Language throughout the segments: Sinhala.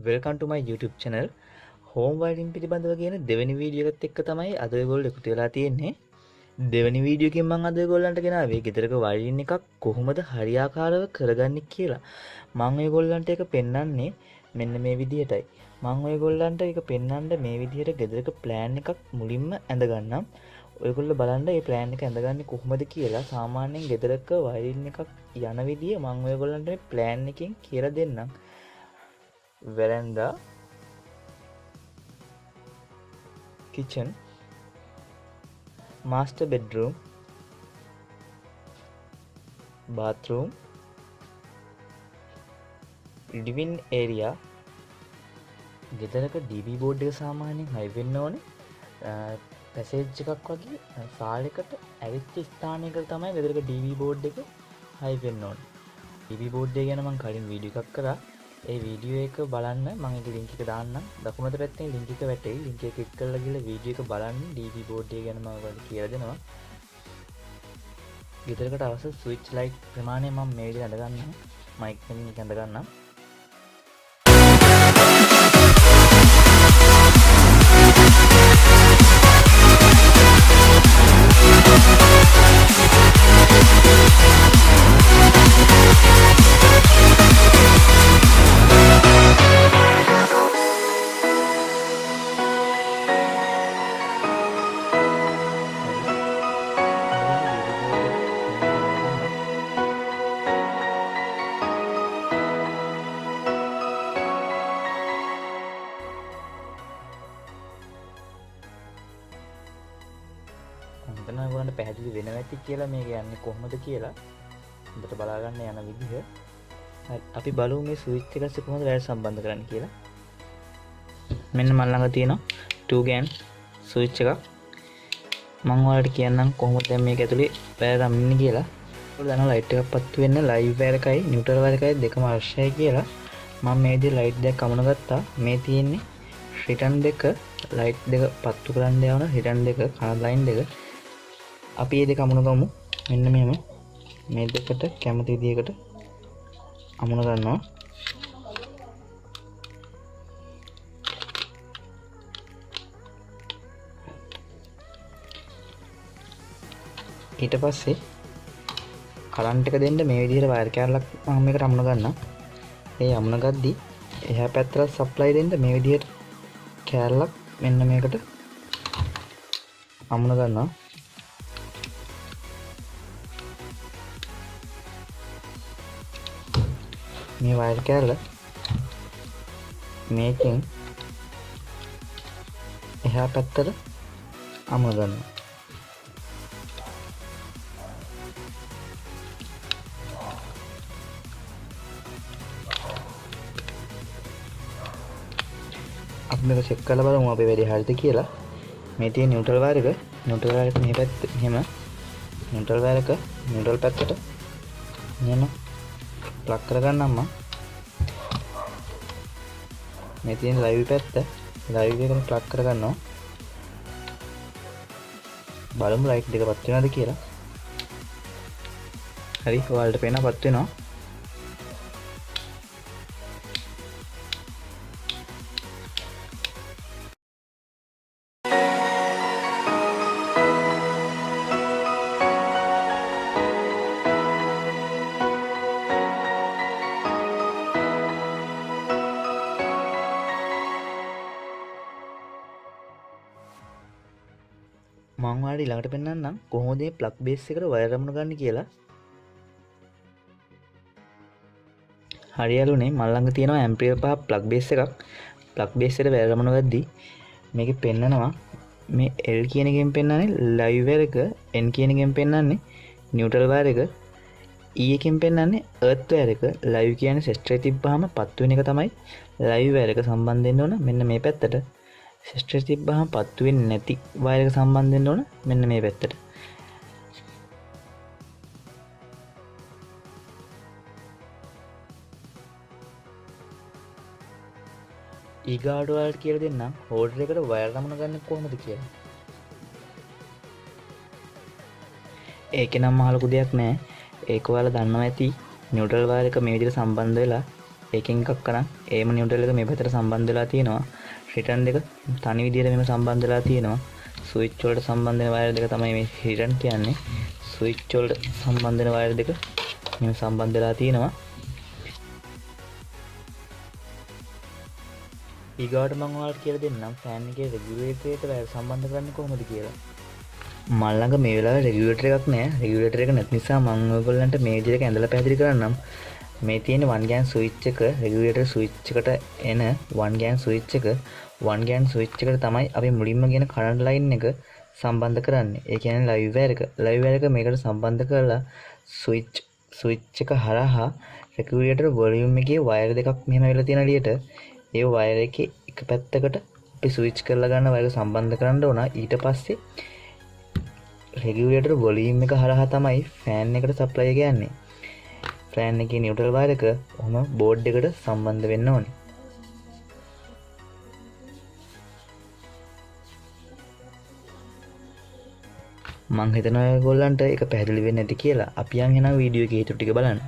welcome to my YouTube channel. Home wiring පිළිබඳව කියන දෙවෙනි වීඩියෝ එකත් එක්ක තමයි අද ඔයගොල්ලෝ එකතු වෙලා තියෙන්නේ. දෙවෙනි වීඩියෝ එකෙන් මම අද ඔයගොල්ලන්ට ගෙනාවේ ගෙදරක වයරින් එකක් කොහොමද හරියාකාරව කරගන්නේ කියලා. මම ඔයගොල්ලන්ට ඒක පෙන්වන්නේ මෙන්න මේ විදිහටයි. මම ඔයගොල්ලන්ට ඒක පෙන්වන්න මේ විදිහට ගෙදරක plan එකක් මුලින්ම ඇඳ ගන්නම්. ඔයගොල්ලෝ බලන්න මේ plan එක ඇඳගන්නේ කොහොමද කියලා. සාමාන්‍යයෙන් ගෙදරක වයරින් එකක් යන විදිය මම ඔයගොල්ලන්ට මේ plan එකෙන් කියලා දෙන්නම්. veranda, kitchen, master bedroom, bathroom, living area. ගෙදරක DB board එක සාමාන්‍යයෙන් high වෙන්න ඕනේ. passage එකක් වගේ සාලයකට ඇවිත් ස්ථානයකට තමයි ගෙදරක DB board එක high වෙන්න ඕනේ. DB board එක ගැන මම කලින් වීඩියෝ එකක් කරා. ඒ වීඩියෝ එක බලන්න මම ඒකේ link එක දාන්නම්. දකුණත පැත්තේ link එක වැටෙයි. link එක ක්ලික් කරලා ගිහලා වීඩියෝ එක බලන්න. DB board එක ගැන මම ඔයාලට කියලා දෙනවා. ගෙදරකට අවශ්‍ය switch light ප්‍රමාණය මම මේ විදිහට අඳ ගන්නවා. mic එක අඳ ගන්නම්. හිතනවා ඔයගොල්ලන්ට පැහැදිලි වෙනවා ඇති කියලා මේක යන්නේ කොහොමද කියලා. හොඳට බලා ගන්න යන විදිහ. හරි අපි බලමු මේ ස්විච් එක ඇස්සේ කොහොමද වයර් සම්බන්ධ කරන්නේ කියලා. මෙන්න මල් ළඟ තියෙනවා 2 GAN ස්විච් එකක්. මම ඔයාලට කියන්නම් කොහොමද දැන් මේක ඇතුලේ වයර් අමින්නේ කියලා. ඔයාලා දන්නවා ලයිට් එකක් පත්තු වෙන්න ලයිව් වයර් එකයි නියුට්‍රල් වයර් එකයි දෙකම අවශ්‍යයි කියලා. මම මේ විදිහේ ලයිට් දෙකක් අමුණ ගත්තා. මේ තියෙන්නේ රිටර්න් දෙක ලයිට් දෙක පත්තු කරන්න යවන රිටර්න් දෙක කන ලයින් දෙක. අපි මේ දෙක අමුණ ගමු. මෙන්න මෙහෙම මේ දෙකට කැමති විදිහකට අමුණ ගන්නවා. ඊට පස්සේ කරන්ට් එක දෙන්න මේ විදිහට වයර් කෑල්ලක් මම මේකට අමුණ ගන්නවා. ඒ අමුණ ගද්දි එහා පැත්තට සප්ලයි දෙන්න මේ විදිහට කෑල්ලක් මෙන්න මේකට අමුණ ගන්නවා. මේ වයර් කෑල්ල මේකෙන් එහා පැත්තට අමුණ ගන්නවා. අපි මේක චෙක් කරලා බලමු අපේ වැඩේ හරියද කියලා. මේ තියෙන නියුට්‍රල් වයර් එක මේ පැත්ත මෙහෙම නියුට්‍රල් වයර් එක නියුට්‍රල් පැත්තට මෙහෙම ප්ලග් කරගන්නම් මම. මේ තියෙන ලයිව් පැත්ත ලයිව් එකෙන් ප්ලග් කරගන්නවා. බලමු ලයිට් දෙක පත් වෙනවද කියලා. හරි ඔයාලට පේනවා පත් වෙනවා. මම ඔයාලට ඊළඟට පෙන්නන්නම් කොහොමද මේ ප්ලග් බේස් එකට වයර් අමුණ ගන්න කියලා. හරි යාළුවනේ මල් ළඟ තියෙනවා ඇම්පියර් 5 ප්ලග් බේස් එකක්. ප්ලග් බේස් එකට වයර් අමුණ ගද්දි මේකේ පෙන්නනවා මේ L කියන එකෙන් පෙන්නන්නේ ලයිව් වයර් එක, N කියන එකෙන් පෙන්නන්නේ නියුට්‍රල් වයර් එක, E එකෙන් පෙන්නන්නේ එර්ත් වයර් එක. ලයිව් කියන්නේ සෙස්ටරේ තිබ්බාම පත්තු වෙන එක තමයි ලයිව් වයර් එක සම්බන්ධ වෙන්න ඕන මෙන්න මේ පැත්තට. සිස්ටර් තිබ්බහම පත්තු වෙන්නේ නැති වයර් එක සම්බන්ධ වෙන්න ඕන මෙන්න මේ පැත්තට. ඊගාඩ වලට කියලා දෙන්නම් හෝල්ඩර් එකට වයර් අමුණ ගන්න කොහොමද කියලා. ඒකේ නම් මහ ලොකු දෙයක් නෑ. ඒක ඔයාලා දන්නවා ඇති නියුට්‍රල් වයර් එක මේ විදිහට සම්බන්ධ වෙලා එකකින් එකක් කරන් ඒම නිව්ට්‍රල් එක මේ පැත්තට සම්බන්ධ වෙලා තියෙනවා. රිටර්න් දෙක තනි විදියට මෙහෙම සම්බන්ධ වෙලා තියෙනවා. ස්විච් වලට සම්බන්ධ වෙන වයර් දෙක තමයි මේ රිටර්න් කියන්නේ. ස්විච් වලට සම්බන්ධ වෙන වයර් දෙක මෙහෙම සම්බන්ධ වෙලා තියෙනවා. ඊගාට මම ඔයාලට කියලා දෙන්නම් ෆෑන් එකේ රෙගියුලේටර් එකට වයර් සම්බන්ධ කරන්නේ කොහොමද කියලා. මල් ළඟ මේ වෙලාවේ රෙගියුලේටර් එකක් නැහැ. රෙගියුලේටර් එක නැති නිසා මම ඔයගොල්ලන්ට මේ විදිහට ඇඳලා පැහැදිලි කරන්නම්. මේ තියෙන 1 ගෑන් ස්විච් එක රෙගියුලේටර් ස්විච් එකට එන 1 ගෑන් ස්විච් එක 1 ගෑන් ස්විච් එකට තමයි අපි මුලින්ම ගෙන කරන්ට් ලයින් එක සම්බන්ධ කරන්නේ. ඒ කියන්නේ ලයිව් වයර් එක. ලයිව් වයර් එක මේකට සම්බන්ධ කරලා ස්විච් එක හරහා රෙගියුලේටර් වොලියුම් එකේ වයර් දෙකක් මෙහෙම වෙලා තියෙන එළියට ඒ වයර් එකේ එක පැත්තකට අපි ස්විච් කරලා ගන්න වයර් සම්බන්ධ කරන්න ඕන. ඊට පස්සේ රෙගියුලේටර් වොලියුම් එක හරහා තමයි ෆෑන් එකට සප්ලයි එක යන්නේ. ෆෑන් එකේ නිව්ට්‍රල් වයර් එක ඔහම බෝඩ් එකට සම්බන්ධ වෙන්න ඕනේ. මං හිතනවා ඔයගොල්ලන්ට ඒක පැහැදිලි වෙන්නේ නැති කියලා. අපි යන් එහෙනම් වීඩියෝ එකේ හිටු ටික බලන්න.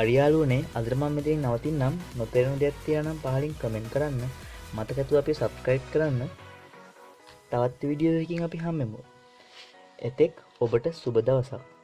හරි යාළුවනේ අදට මම මෙතනින් නවතින්නම්. නොතේරෙන දෙයක් තියෙනවා නම් පහලින් කමෙන්ට් කරන්න. මතක ඇතුව අපි සබ්ස්ක්‍රයිබ් කරන්න. තවත් වීඩියෝ එකකින් අපි හම්බෙමු. එතෙක් ඔබට සුබ දවසක්.